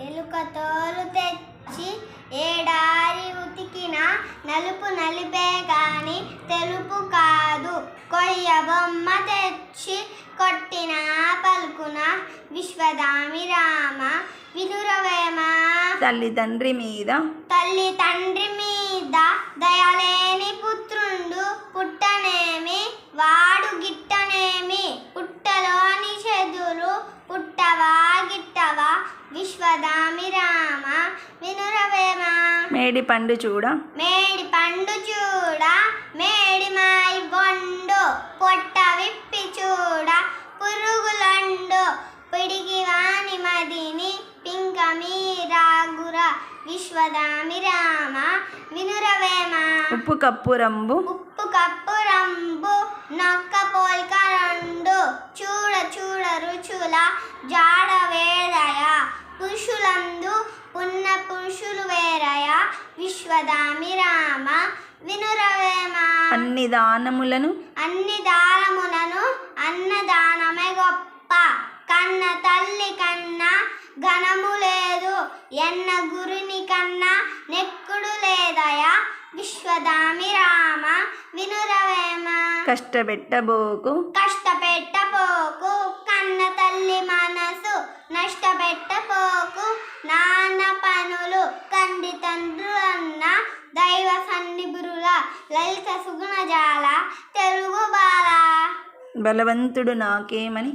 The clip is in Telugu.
ఎలుక తోలు తెచ్చి ఏడారి ఉతికిన నలుపు నలిపే గాని తెలుపు కాదు. కొయ్య బొమ్మ తెచ్చి కొట్టిన పలుకున విశ్వదామి రామ వినురవేమ. తల్లి తండ్రి మీద దయలేని పుత్రుండు పుట్టనేమి వాడు గిట్టనేమి. పుట్టలోని చెదురు పుట్టవా గిట్టవా విశ్వదామి రామ వినురవేమ. మేడి పండు చూడ మేడి మాయి బొండు పొట్ట విప్పి చూడ పురుగులండు పిడికి వాని మదిని పింక మీరాగుర విశ్వదామి రామ వినురవేమ. ఉప్పు కప్పు రంబు నొక్క పోల్క రెండు చూడ రుచుల జాడ వేదయ. పురుషులందు ఉన్న పురుషులు వేరయ విశ్వదామి రామ వినురవేమ. అన్ని దానములను అన్నదానమే గొప్ప. కన్న తల్లి కన్నా ఘనము లేదు. ఎన్న గురుని కన్నా నెక్కుడు లేదయా విశ్వదామి రామ వినురవేమ. కష్టపెట్టబోకు కన్న తల్లి మనసు నష్టపెట్టపోకు. నాన్న పనులు కండి తండ్రులన్న దైవ సన్నిబురుల లలిత సుగుణజాల తెలుగు బాల. బలవంతుడు నాకేమని